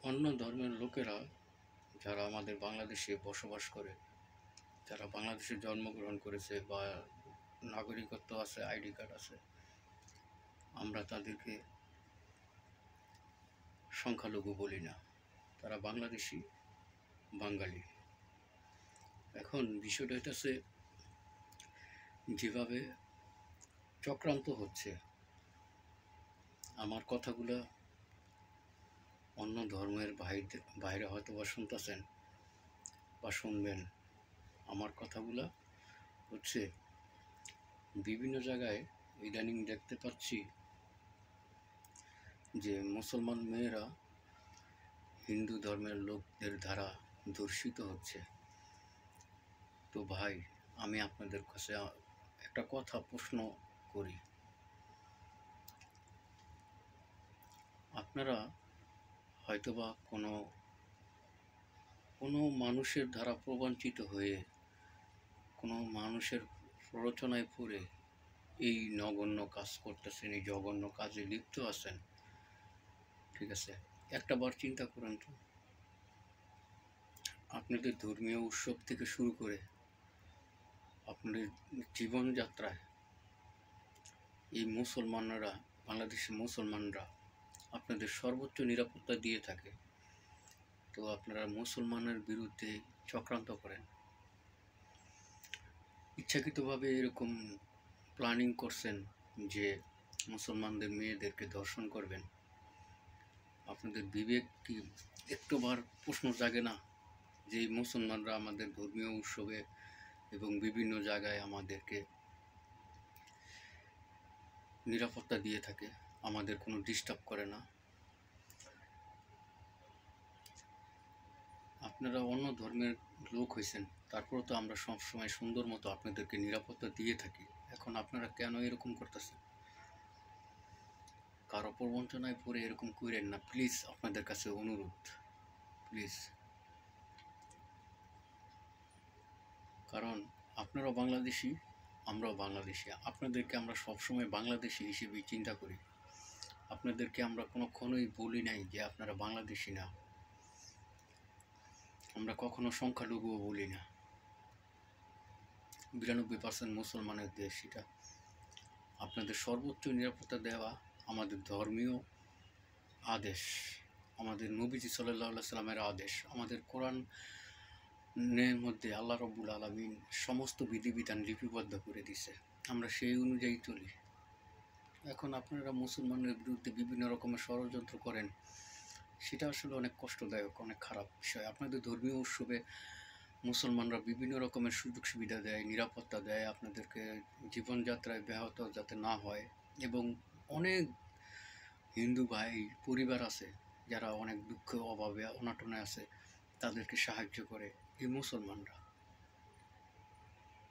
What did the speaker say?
অন্য ধর্মের লোকেরা যারা আমাদের বাংলাদেশে বসবাস করে, যারা বাংলাদেশে জন্মগ্রহণ করেছে বা নাগরিকত্ব আছে, আইডি কার্ড আছে, আমরা তাদেরকে সংখ্যালঘু বলি না। তারা বাংলাদেশি, বাঙালি। এখন বিষয়টা হইতেছে, যেভাবে চক্রান্ত হচ্ছে, আমার কথাগুলো অন্য ধর্মের ভাইরা হয়তো বা শুনতেছেন বা শুনবেন। আমার কথাগুলো হচ্ছে বিভিন্ন জায়গায় ইদানিং দেখতে পাচ্ছি যে মুসলমান মেয়েরা হিন্দু ধর্মের লোকদের দ্বারা ধর্ষিত হচ্ছে। তো ভাই, আমি আপনাদের কাছে একটা কথা প্রশ্ন করি, আপনারা হয়তোবা কোনো মানুষের দ্বারা প্রবঞ্চিত হয়ে, কোনো মানুষের প্ররোচনায় পড়ে এই নগণ্য কাজ করতেছেন, এই জঘন্য কাজে লিপ্ত আছেন। ঠিক আছে, একটা বার চিন্তা করেন তো, আপনাদের ধর্মীয় উৎসব থেকে শুরু করে আপনাদের জীবনযাত্রায় এই মুসলমানরা, বাংলাদেশের মুসলমানরা আপনাদের সর্বোচ্চ নিরাপত্তা দিয়ে থাকে, তো আপনারা মুসলমানের বিরুদ্ধে চক্রান্ত করেন, ইচ্ছাকৃতভাবে এরকম প্ল্যানিং করছেন যে মুসলমানদের মেয়েদেরকে ধর্ষণ করবেন। আপনাদের বিবেক কি একটুবার প্রশ্ন জাগে না যে এই মুসলমানরা আমাদের ধর্মীয় উৎসবে এবং বিভিন্ন জায়গায় আমাদেরকে নিরাপত্তা দিয়ে থাকে, আমাদের কোনো ডিস্টার্ব করে না? আপনারা অন্য ধর্মের লোক হয়েছেন, তারপরেও তো আমরা সবসময় সুন্দর মতো আপনাদেরকে নিরাপত্তা দিয়ে থাকি। এখন আপনারা কেন এরকম করতেছেন? কারো প্রবঞ্চনায় পড়ে এরকম করেন না প্লিজ, আপনাদের কাছে অনুরোধ, প্লিজ। কারণ আপনারাও বাংলাদেশি, আমরাও বাংলাদেশি, আপনাদেরকে আমরা সবসময় বাংলাদেশি হিসেবেই চিন্তা করি। আপনাদেরকে আমরা কোনোক্ষণই বলি নাই যে আপনারা বাংলাদেশি না। আমরা কখনো সংখ্যালঘুও বলি না। 92% মুসলমানের দেশ এটা। আপনাদের সর্বোচ্চ নিরাপত্তা দেওয়া আমাদের ধর্মীয় আদেশ, আমাদের নবীজি সাল্লাল্লাহু আলাইহি সাল্লামের আদেশ, আমাদের কোরআনের মধ্যে আল্লাহ রাব্বুল আলামিন সমস্ত বিধিবিধান লিপিবদ্ধ করে দিয়েছে, আমরা সেই অনুযায়ী চলি। এখন আপনারা মুসলমানের বিরুদ্ধে বিভিন্ন রকমের ষড়যন্ত্র করেন, সেটা আসলে অনেক কষ্টদায়ক, অনেক খারাপ বিষয়। আপনাদের ধর্মীয় উৎসবে মুসলমানরা বিভিন্ন রকমের সুযোগ সুবিধা দেয়, নিরাপত্তা দেয়, আপনাদেরকে জীবনযাত্রায় ব্যাহত যাতে না হয়। এবং অনেক হিন্দু ভাই পরিবার আছে যারা অনেক দুঃখ, অভাবে, অনাটনে আছে, তাদেরকে সাহায্য করে এই মুসলমানরা।